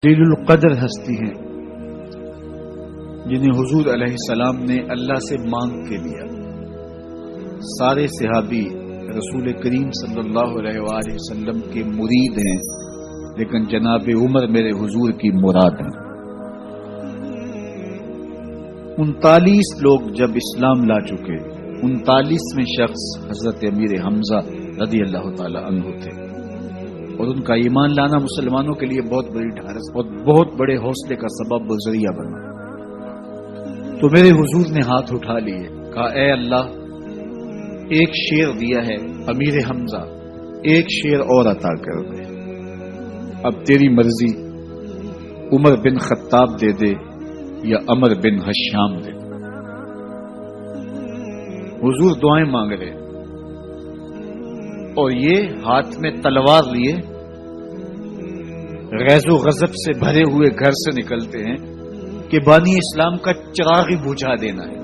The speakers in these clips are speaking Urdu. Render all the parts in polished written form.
جلیل القدر ہستی ہیں جنہیں حضور علیہ السلام نے اللہ سے مانگ کے لیا۔ سارے صحابی رسول کریم صلی اللہ علیہ وآلہ وسلم کے مرید ہیں، لیکن جناب عمر میرے حضور کی مراد ہیں۔ 39 لوگ جب اسلام لا چکے، 39ویں شخص حضرت امیر حمزہ رضی اللہ تعالی عنہ تھے، اور ان کا ایمان لانا مسلمانوں کے لیے بہت بڑی ڈھارس اور بہت بڑے حوصلے کا سبب و ذریعہ بنا۔ تو میرے حضور نے ہاتھ اٹھا لیے، کہا اے اللہ، ایک شیر دیا ہے امیر حمزہ، ایک شیر اور عطا کر دے، اب تیری مرضی، عمر بن خطاب دے دے یا عمر بن حشام دے دے۔ حضور دعائیں مانگ رہے اور یہ ہاتھ میں تلوار لیے غیظ و غضب سے بھرے ہوئے گھر سے نکلتے ہیں کہ بانی اسلام کا چراغ ہی بجھا دینا ہے۔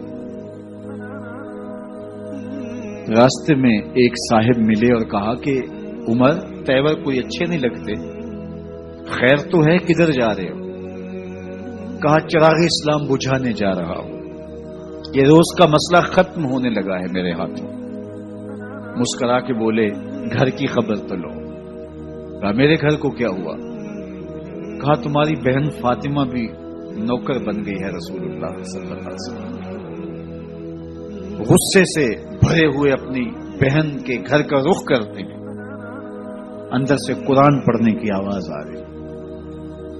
راستے میں ایک صاحب ملے اور کہا کہ عمر، تیور کوئی اچھے نہیں لگتے، خیر تو ہے، کدھر جا رہے ہو؟ کہا چراغ اسلام بجھانے جا رہا ہوں، یہ روز کا مسئلہ ختم ہونے لگا ہے میرے ہاتھوں۔ مسکرا کے بولے گھر کی خبر تو لو۔ کہا میرے گھر کو کیا ہوا؟ کہا تمہاری بہن فاطمہ بھی نوکر بن گئی ہے رسول اللہ صلی اللہ علیہ وسلم۔ غصے سے بھرے ہوئے اپنی بہن کے گھر کا رخ کرتے ہیں، اندر سے قرآن پڑھنے کی آواز آ رہی،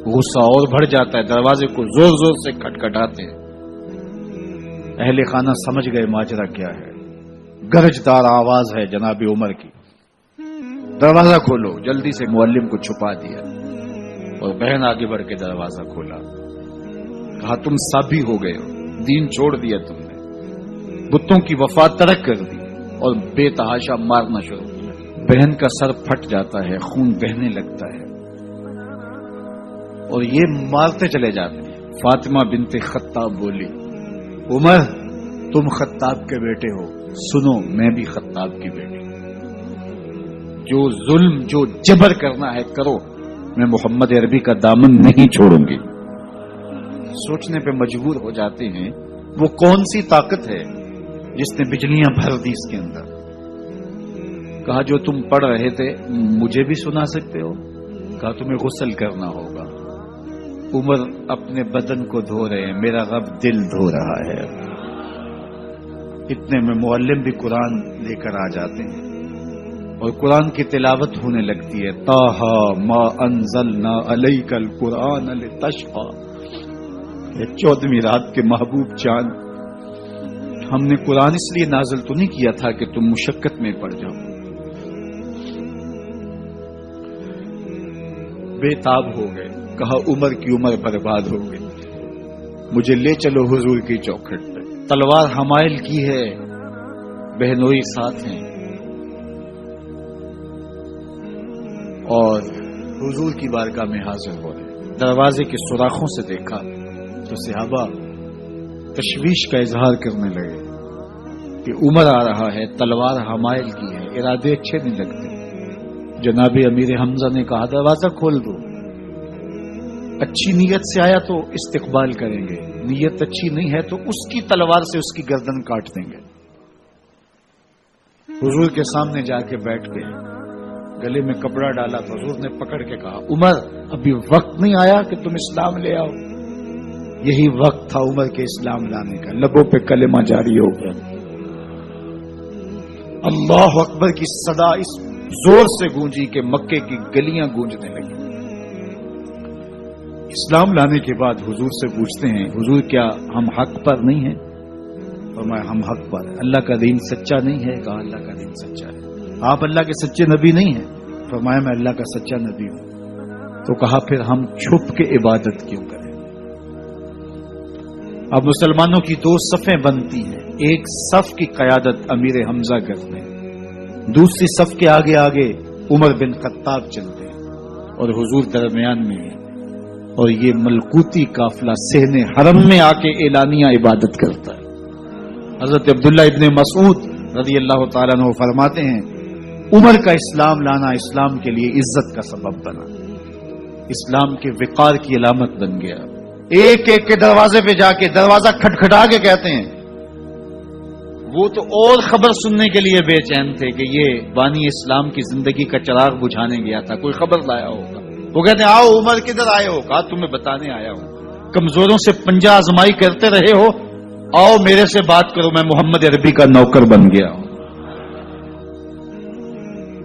غصہ اور بڑھ جاتا ہے، دروازے کو زور زور سے کھٹکھٹاتے ہیں۔ اہل خانہ سمجھ گئے ماجرا کیا ہے، گرجدار آواز ہے جناب عمر کی، دروازہ کھولو۔ جلدی سے معلم کو چھپا دیا اور بہن آگے بڑھ کے دروازہ کھولا۔ کہا تم سابی ہو گئے ہو، دین چھوڑ دیا تم نے، بتوں کی وفا ترک کر دی اور بے تحاشا مارنا شروع کیا۔ بہن کا سر پھٹ جاتا ہے، خون بہنے لگتا ہے اور یہ مارتے چلے جاتے ہیں۔ فاطمہ بنت خطاب بولی عمر، تم خطاب کے بیٹے ہو، سنو میں بھی خطاب کی بیٹی، جو ظلم جو جبر کرنا ہے کرو، میں محمد عربی کا دامن نہیں چھوڑوں گی۔ سوچنے پہ مجبور ہو جاتے ہیں وہ کون سی طاقت ہے جس نے بجلیاں بھر دی اس کے اندر۔ کہا جو تم پڑھ رہے تھے مجھے بھی سنا سکتے ہو؟ کہا تمہیں غسل کرنا ہوگا۔ عمر اپنے بدن کو دھو رہے ہیں، میرا رب دل دھو رہا ہے۔ اتنے میں معلم بھی قرآن لے کر آ جاتے ہیں اور قرآن کی تلاوت ہونے لگتی ہے۔ طٰہٰ ما انزلنا علیک القرآن لتشقیٰ، 14ویں رات کے محبوب چاند، ہم نے قرآن اس لیے نازل تو نہیں کیا تھا کہ تم مشقت میں پڑ جاؤ۔ بے تاب ہو گئے، کہا عمر کی عمر برباد ہو گئی، مجھے لے چلو حضور کی چوکھٹ پہ۔ تلوار حمائل کی ہے، بہنوئی ساتھ ہیں، اور حضور کی بارگاہ میں حاضر ہو رہے۔ دروازے کے سوراخوں سے دیکھا تو صحابہ تشویش کا اظہار کرنے لگے کہ عمر آ رہا ہے، تلوار حمائل کی ہے، ارادے اچھے نہیں لگتے۔ جناب امیر حمزہ نے کہا دروازہ کھول دو، اچھی نیت سے آیا تو استقبال کریں گے، نیت اچھی نہیں ہے تو اس کی تلوار سے اس کی گردن کاٹ دیں گے۔ حضور کے سامنے جا کے بیٹھ گئے، گلے میں کپڑا ڈالا تو حضور نے پکڑ کے کہا عمر، ابھی وقت نہیں آیا کہ تم اسلام لے آؤ؟ یہی وقت تھا عمر کے اسلام لانے کا۔ لبوں پہ کلمہ جاری ہو گیا، اللہ اکبر کی صدا اس زور سے گونجی کہ مکے کی گلیاں گونجنے لگی۔ اسلام لانے کے بعد حضور سے پوچھتے ہیں حضور کیا ہم حق پر نہیں ہیں؟ فرمایا ہم حق پر ہیں۔ اللہ کا دین سچا نہیں ہے؟ کہا اللہ کا دین سچا ہے۔ آپ اللہ کے سچے نبی نہیں ہیں؟ فرمایا میں اللہ کا سچا نبی ہوں۔ تو کہا پھر ہم چھپ کے عبادت کیوں کریں؟ اب مسلمانوں کی 2 صفیں بنتی ہیں، ایک صف کی قیادت امیر حمزہ کرتے ہیں، دوسری صف کے آگے آگے عمر بن خطاب چلتے ہیں اور حضور درمیان میں ہیں، اور یہ ملکوتی قافلہ صحن حرم میں آ کے اعلانیہ عبادت کرتا ہے۔ حضرت عبداللہ ابن مسعود رضی اللہ تعالیٰ عنہ فرماتے ہیں عمر کا اسلام لانا اسلام کے لیے عزت کا سبب بنا۔ اسلام کے وقار کی علامت بن گیا. ایک ایک کے دروازے پہ جا کے دروازہ کھٹکھٹا کے کہتے ہیں. وہ تو اور خبر سننے کے لیے بے چین تھے کہ یہ بانی اسلام کی زندگی کا چراغ بجھانے گیا تھا, کوئی خبر لایا ہوگا. وہ کہتے ہیں آؤ عمر کدھر آئے ہو؟ کہا تمہیں بتانے آیا ہوں. کمزوروں سے پنجہ آزمائی کرتے رہے ہو, آؤ میرے سے بات کرو, میں محمد عربی کا نوکر بن گیا ہوں.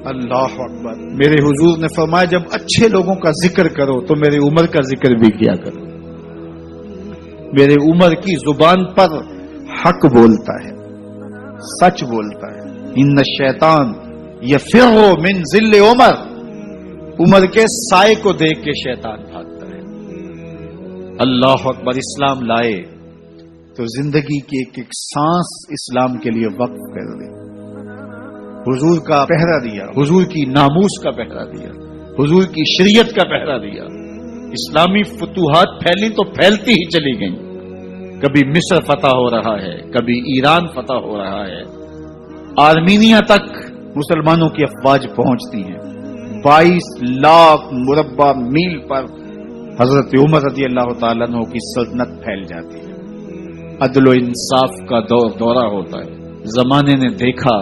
اللہ اکبر. میرے حضور نے فرمایا جب اچھے لوگوں کا ذکر کرو تو میرے عمر کا ذکر بھی کیا کرو. میرے عمر کی زبان پر حق بولتا ہے, سچ بولتا ہے. ان الشیطان یفر من ذل عمر. عمر کے سائے کو دیکھ کے شیطان بھاگتا ہے. اللہ اکبر. اسلام لائے تو زندگی کی ایک ایک سانس اسلام کے لیے وقف کر دی. حضور کا پہرا دیا, حضور کی ناموس کا پہرا دیا, حضور کی شریعت کا پہرا دیا. اسلامی فتوحات پھیلی تو پھیلتی ہی چلی گئیں. کبھی مصر فتح ہو رہا ہے, کبھی ایران فتح ہو رہا ہے, آرمینیا تک مسلمانوں کی افواج پہنچتی ہیں. 22 لاکھ مربع میل پر حضرت عمر رضی اللہ تعالیٰ عنہ کی سلطنت پھیل جاتی ہے. عدل و انصاف کا دورہ ہوتا ہے. زمانے نے دیکھا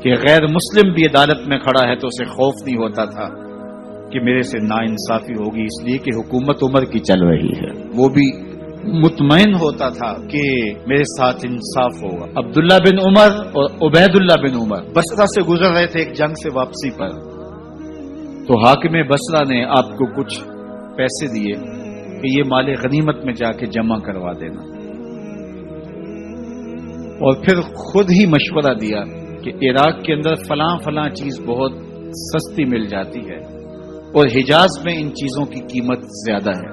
کہ غیر مسلم بھی عدالت میں کھڑا ہے تو اسے خوف نہیں ہوتا تھا کہ میرے سے ناانصافی ہوگی, اس لیے کہ حکومت عمر کی چل رہی ہے. وہ بھی مطمئن ہوتا تھا کہ میرے ساتھ انصاف ہوگا. عبداللہ بن عمر اور عبید اللہ بن عمر بصرہ سے گزر رہے تھے ایک جنگ سے واپسی پر, تو حاکم بصرہ نے آپ کو کچھ پیسے دیے کہ یہ مال غنیمت میں جا کے جمع کروا دینا, اور پھر خود ہی مشورہ دیا کہ عراق کے اندر فلاں فلاں چیز بہت سستی مل جاتی ہے اور حجاز میں ان چیزوں کی قیمت زیادہ ہے,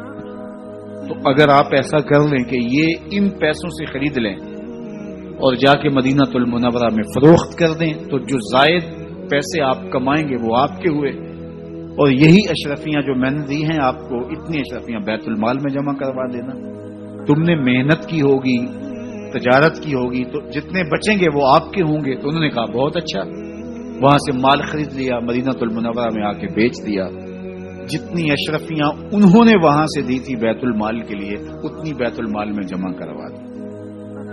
تو اگر آپ ایسا کر لیں کہ یہ ان پیسوں سے خرید لیں اور جا کے مدینہ المنورہ میں فروخت کر دیں, تو جو زائد پیسے آپ کمائیں گے وہ آپ کے ہوئے, اور یہی اشرفیاں جو میں نے دی ہیں آپ کو, اتنی اشرفیاں بیت المال میں جمع کروا دینا. تم نے محنت کی ہوگی, تجارت کی ہوگی, تو جتنے بچیں گے وہ آپ کے ہوں گے. تو انہوں نے کہا بہت اچھا. وہاں سے مال خرید لیا, مدینہ المنورہ میں آ کے بیچ دیا. جتنی اشرفیاں انہوں نے وہاں سے دی تھی بیت المال کے لیے, اتنی بیت المال میں جمع کروا دی.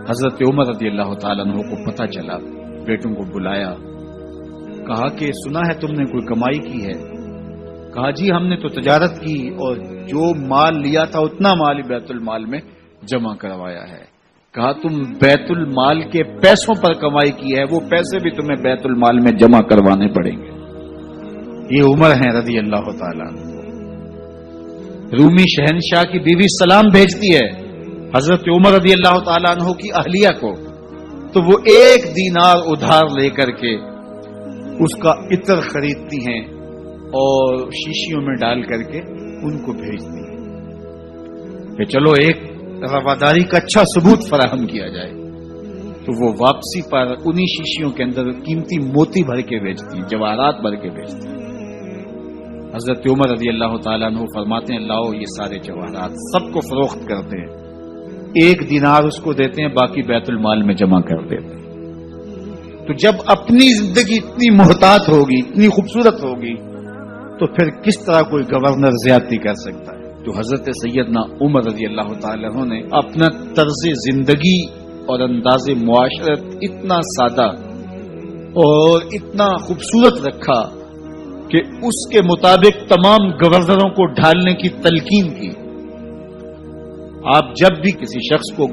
حضرت عمر رضی اللہ تعالیٰ عنہ کو پتہ چلا, بیٹوں کو بلایا, کہا کہ سنا ہے تم نے کوئی کمائی کی ہے؟ کہا جی ہم نے تو تجارت کی اور جو مال لیا تھا اتنا مال ہی بیت المال میں جمع کروایا ہے. کہا تم بیت المال کے پیسوں پر کمائی کی ہے, وہ پیسے بھی تمہیں بیت المال میں جمع کروانے پڑیں گے. یہ عمر ہیں رضی اللہ تعالیٰ. رومی شہنشاہ کی بیوی سلام بھیجتی ہے حضرت عمر رضی اللہ تعالیٰ عنہ کی اہلیہ کو, تو وہ 1 دینار ادھار لے کر کے اس کا عطر خریدتی ہیں اور شیشیوں میں ڈال کر کے ان کو بھیجتی ہیں کہ چلو ایک رواداری کا اچھا ثبوت فراہم کیا جائے. تو وہ واپسی پر انہی شیشیوں کے اندر قیمتی موتی بھر کے بیچتی ہیں, جواہرات بھر کے بیچتی ہیں. حضرت عمر رضی اللہ تعالیٰ عنہ فرماتے ہیں لاؤ یہ سارے جواہرات, سب کو فروخت کرتے ہیں, 1 دینار اس کو دیتے ہیں, باقی بیت المال میں جمع کر دیتے ہیں. تو جب اپنی زندگی اتنی محتاط ہوگی, اتنی خوبصورت ہوگی, تو پھر کس طرح کوئی گورنر زیادتی کر سکتا ہے؟ تو حضرت سیدنا عمر رضی اللہ تعالیٰ عنہ نے اپنا طرز زندگی اور انداز معاشرت اتنا سادہ اور اتنا خوبصورت رکھا کہ اس کے مطابق تمام گورنروں کو ڈھالنے کی تلقین کی. آپ جب بھی کسی شخص کو